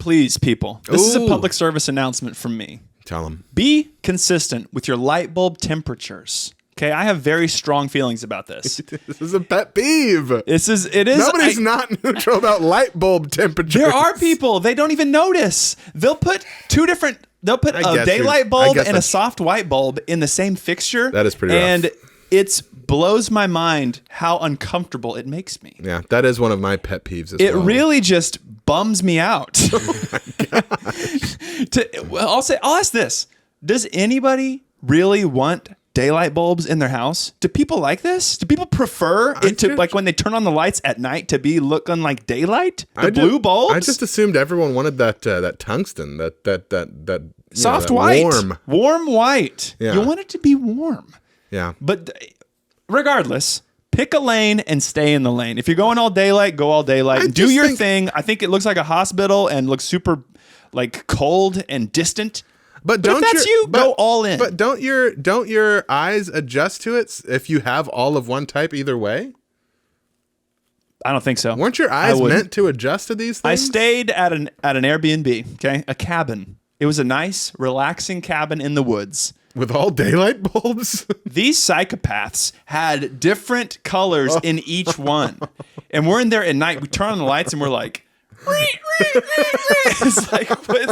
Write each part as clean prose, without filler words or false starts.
Please, people, this is a Ooh. public service announcement from me. Tell them. Be consistent with your light bulb temperatures. Okay, I have very strong feelings about this. This is a pet peeve. It is. Nobody's not neutral about light bulb temperature. There are people, they don't even notice. They'll put they'll put I a guess daylight I bulb guess and a that's- soft white bulb in the same fixture. That is pretty rough. And it blows my mind how uncomfortable it makes me. Yeah, that is one of my pet peeves as It well. really just bums me out. I'll ask this. Does anybody really want daylight bulbs in their house? Do people like this? Do people prefer it to, like, when they turn on the lights at night, to be looking like daylight? Blue bulbs? I just assumed everyone wanted that tungsten, that soft that white, warm. white. Yeah. You want it to be warm. Yeah. But regardless, pick a lane and stay in the lane. If you're going all daylight, go all daylight. Do just your think- thing. I think it looks like a hospital and looks super like cold and distant. But But if don't that's go all in. But don't your eyes adjust to it if you have all of one type either way? I don't think so. Weren't your I eyes wouldn't. meant to adjust to these I things? stayed at an Airbnb, okay? A cabin. It was a nice, relaxing cabin in the woods. With all daylight bulbs? These psychopaths had different colors in each one. And we're in there at night. We turn on the lights and we're like, it's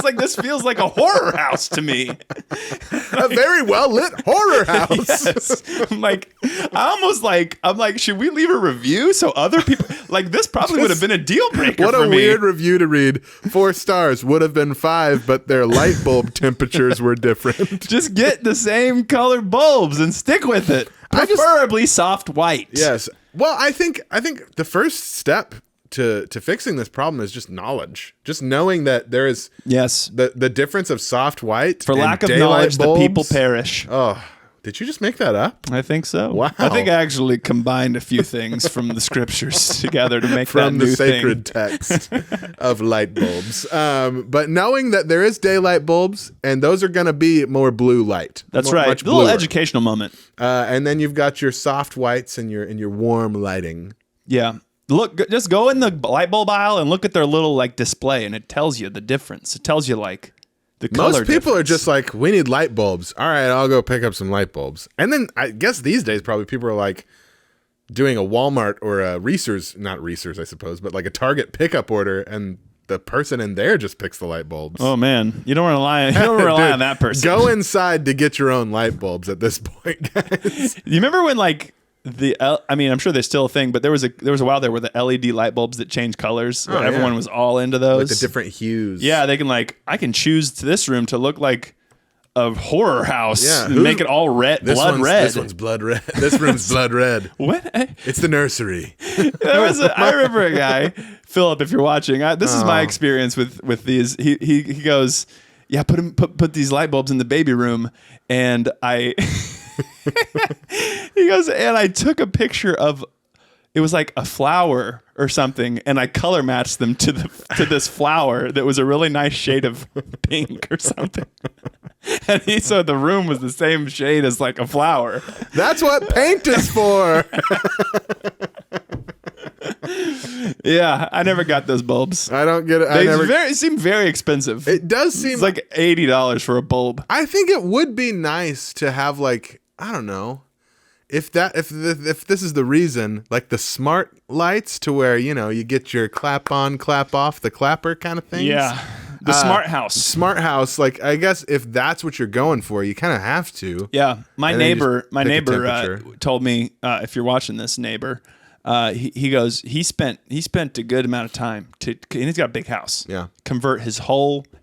like this feels like a horror house to me. A very well lit horror house. Yes. I'm like, should we leave a review so other people, like, this probably would have been a deal breaker What for a me. weird review to read. 4 stars, would have been 5, but their light bulb temperatures were different. Just get the same color bulbs and stick with it. Preferably soft white. Yes. Well, I think the first step to fixing this problem is just knowledge. Just knowing that there is Yes. the difference of soft white For and lack of daylight knowledge, bulbs. the people perish. Oh, did you just make that up? I think so. Wow. I think I actually combined a few things from the scriptures together to make From that the new sacred thing. text of light bulbs. But knowing that there is daylight bulbs and those are going to be more blue light. That's Mo- right. much A little bluer. educational moment. And then you've got your soft whites and your warm lighting. Yeah. Look, just go in the light bulb aisle and look at their little like display, and it tells you the difference. It tells you like the color. Most people are difference. just like, we need light bulbs. All right, I'll go pick up some light bulbs. And then I guess these days probably people are like doing a Walmart or a Reese's, not Reese's, I suppose, but like a Target pickup order, and the person in there just picks the light bulbs. Oh man, you don't rely. You don't rely Dude, on that person. Go inside to get your own light bulbs at this point, guys. You remember when like I mean, I'm sure there's still a thing, but there was a while there where the LED light bulbs that change colors. Oh, everyone yeah. was all into those. Like the different hues. Yeah, they can I can choose this room to look like a horror house. Yeah, and make it all red, blood red. This one's blood red. This room's blood red. What? It's the nursery. I remember a guy, Philip, if you're watching. This is my experience with these. He goes, yeah, put these light bulbs in the baby room, and I. He goes, and I took a picture of. It was like a flower or something, and I color matched them to this flower that was a really nice shade of pink or something. And so the room was the same shade as like a flower. That's what paint is for. Yeah, I never got those bulbs. I don't get it. They seem very expensive. It does seem It's like $80 for a bulb. I think it would be nice to have like, I don't know, if this is the reason, like the smart lights to where, you know, you get your clap on, clap off, the clapper kind of things. Yeah. The smart house. Smart house, like I guess if that's what you're going for, you kind of have to. Yeah. My And then you neighbor just pick a temperature. told me, if you're watching this, neighbor, he goes, he spent a good amount of time and he's got a big house. Yeah. Convert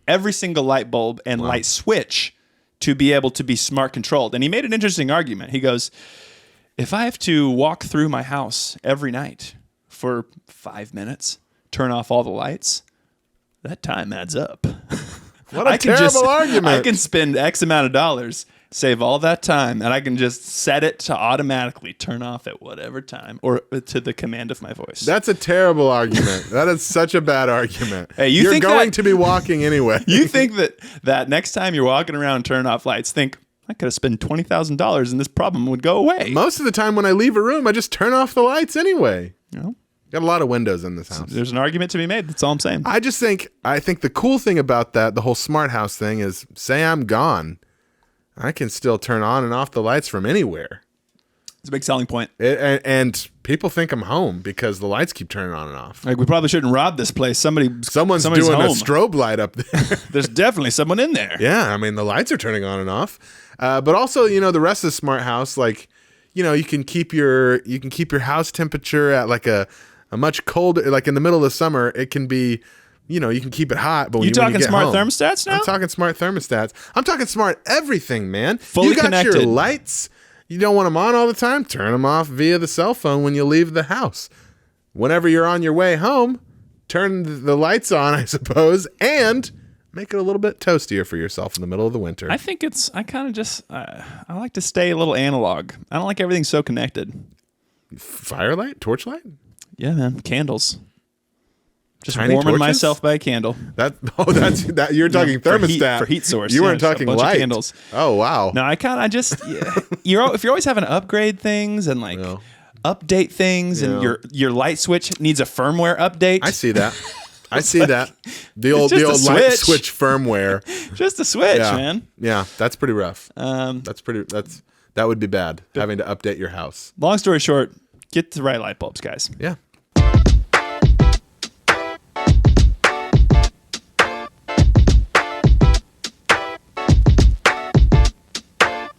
every single light bulb and light switch to be able to be smart controlled. And he made an interesting argument. He goes, if I have to walk through my house every night for 5 minutes, turn off all the lights, that time adds up. What a terrible argument. I can spend X amount of dollars, save all that time, and I can just set it to automatically turn off at whatever time or to the command of my voice. That's a terrible argument. That is such a bad argument. Hey, you you're think going that- to be walking anyway. You think that next time you're walking around and turn off lights, think, I could have spent $20,000 and this problem would go away. Most of the time when I leave a room, I just turn off the lights anyway. You know? Got a lot of windows in this house. There's an argument to be made. That's all I'm saying. I think the cool thing about that, the whole smart house thing, is say I'm gone, I can still turn on and off the lights from anywhere. It's a big selling point. And people think I'm home because the lights keep turning on and off. Like, we probably shouldn't rob this place. Someone's Doing home. a strobe light up there. There's definitely someone in there. Yeah, I mean, the lights are turning on and off. But also, the rest of the smart house, like, you can keep your house temperature at like a much colder, like in the middle of the summer, it can be, you can keep it hot. But when You you talking get smart home, thermostats now? I'm talking smart thermostats. I'm talking smart everything, man. Fully you got connected. your lights. You don't want them on all the time? Turn them off via the cell phone when you leave the house. Whenever you're on your way home, turn the lights on, I suppose, and make it a little bit toastier for yourself in the middle of the winter. I like to stay a little analog. I don't like everything so connected. Firelight? Torchlight? Yeah, man. Candles. Just Tiny warming torches? myself by a candle. That's that. You're talking thermostat for heat source. You weren't just a talking bunch of light. candles. Oh wow. No, I kind of just if you're always having to upgrade things and like update things, and your light switch needs a firmware update. I see that. I see that. The old just a light switch. switch firmware. Just a switch, Yeah. man. Yeah, that's pretty rough. That would be bad having to update your house. Long story short, get the right light bulbs, guys. Yeah.